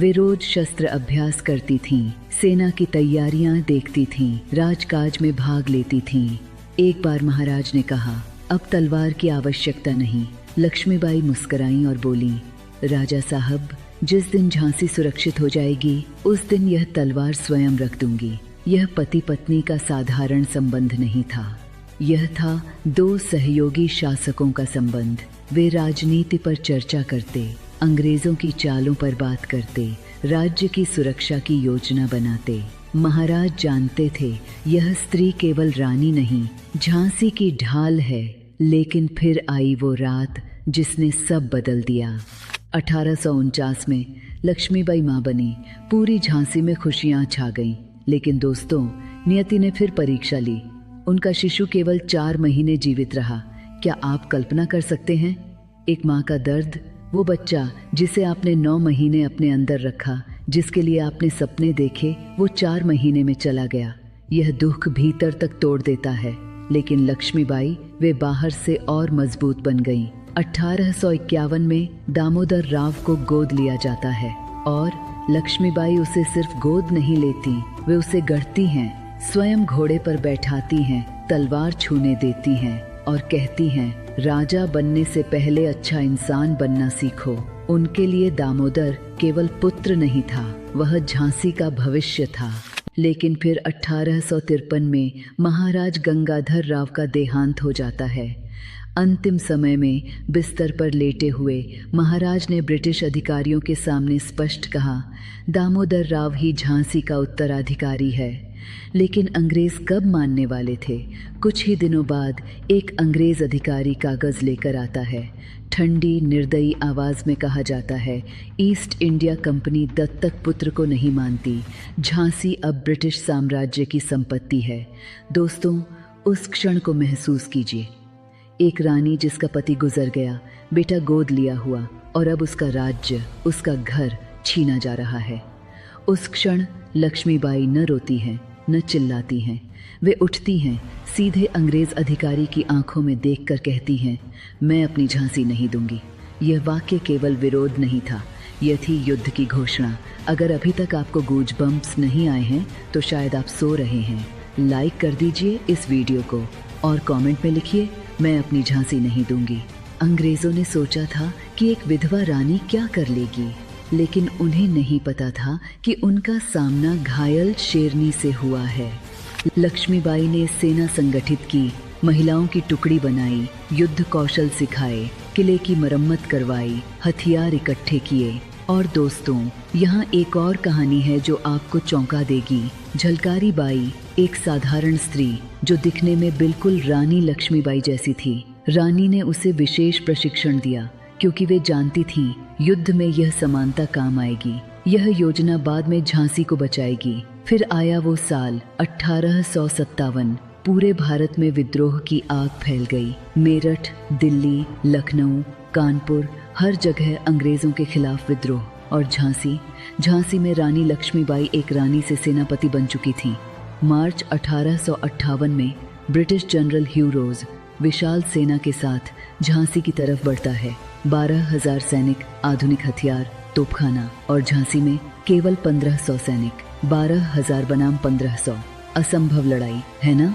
वे रोज शस्त्र अभ्यास करती थीं, सेना की तैयारियां देखती थीं, राजकाज में भाग लेती थीं। एक बार महाराज ने कहा, अब तलवार की आवश्यकता नहीं। लक्ष्मीबाई मुस्कुराईं और बोली, राजा साहब, जिस दिन झांसी सुरक्षित हो जाएगी उस दिन यह तलवार स्वयं रख दूंगी। यह पति पत्नी का साधारण संबंध नहीं था, यह था दो सहयोगी शासकों का संबंध। वे राजनीति पर चर्चा करते, अंग्रेजों की चालों पर बात करते, राज्य की सुरक्षा की योजना बनाते। महाराज जानते थे यह स्त्री केवल रानी नहीं, झांसी की ढाल है। लेकिन फिर आई वो रात जिसने सब बदल दिया। 1849 में लक्ष्मीबाई मां बनी। पूरी झांसी में खुशियां छा गईं। लेकिन दोस्तों, नियति ने फिर परीक्षा ली। उनका शिशु केवल 4 महीने जीवित रहा। क्या आप कल्पना कर सकते हैं एक माँ का दर्द? वो बच्चा जिसे आपने 9 महीने अपने अंदर रखा, जिसके लिए आपने सपने देखे, वो 4 महीने में चला गया। यह दुख भीतर तक तोड़ देता है। लेकिन लक्ष्मीबाई, वे बाहर से और मजबूत बन गईं। 1851 में दामोदर राव को गोद लिया जाता है और लक्ष्मीबाई उसे सिर्फ गोद नहीं लेती, वे उसे गढ़ती हैं, स्वयं घोड़े पर बैठाती हैं, तलवार छूने देती हैं और कहती हैं, राजा बनने से पहले अच्छा इंसान बनना सीखो। उनके लिए दामोदर केवल पुत्र नहीं था, वह झांसी का भविष्य था। लेकिन फिर 1853 में महाराज गंगाधर राव का देहांत हो जाता है। अंतिम समय में बिस्तर पर लेटे हुए महाराज ने ब्रिटिश अधिकारियों के सामने स्पष्ट कहा, दामोदर राव ही झांसी का उत्तराधिकारी है। लेकिन अंग्रेज कब मानने वाले थे? कुछ ही दिनों बाद एक अंग्रेज अधिकारी कागज लेकर आता है। ठंडी निर्दयी आवाज में कहा जाता है, ईस्ट इंडिया कंपनी दत्तक पुत्र को नहीं मानती, झांसी अब ब्रिटिश साम्राज्य की संपत्ति है। दोस्तों, उस क्षण को महसूस कीजिए। एक रानी जिसका पति गुजर गया, बेटा गोद लिया हुआ, और अब उसका राज्य, उसका घर छीना जा रहा है। उस क्षण लक्ष्मीबाई न रोती हैं, न चिल्लाती हैं। वे उठती हैं, सीधे अंग्रेज अधिकारी की आंखों में देखकर कहती हैं, मैं अपनी झांसी नहीं दूंगी। यह वाक्य केवल विरोध नहीं था, यह थी युद्ध की घोषणा। अगर अभी तक आपको गूज बम्प्स नहीं आए हैं तो शायद आप सो रहे हैं। लाइक कर दीजिए इस वीडियो को और कमेंट में लिखिए, मैं अपनी झांसी नहीं दूंगी। अंग्रेजों ने सोचा था कि एक विधवा रानी क्या कर लेगी, लेकिन उन्हें नहीं पता था कि उनका सामना घायल शेरनी से हुआ है। लक्ष्मीबाई ने सेना संगठित की, महिलाओं की टुकड़ी बनाई, युद्ध कौशल सिखाए, किले की मरम्मत करवाई, हथियार इकट्ठे किए। और दोस्तों, यहाँ एक और कहानी है जो आपको चौंका देगी। झलकारी बाई, एक साधारण स्त्री जो दिखने में बिल्कुल रानी लक्ष्मीबाई जैसी थी। रानी ने उसे विशेष प्रशिक्षण दिया क्योंकि वे जानती थीं युद्ध में यह समानता काम आएगी। यह योजना बाद में झांसी को बचाएगी। फिर आया वो साल 1857। पूरे भारत में विद्रोह की आग फैल गई। मेरठ, दिल्ली, लखनऊ, कानपुर, हर जगह अंग्रेजों के खिलाफ विद्रोह। और झांसी में रानी लक्ष्मीबाई एक रानी से सेनापति बन चुकी थी। मार्च 1858 में ब्रिटिश जनरल ह्यू रोज विशाल सेना के साथ झांसी की तरफ बढ़ता है। 12,000 सैनिक, आधुनिक हथियार, तोपखाना, और झांसी में केवल 1500 सैनिक। 12,000 बनाम 1500, असंभव लड़ाई है ना?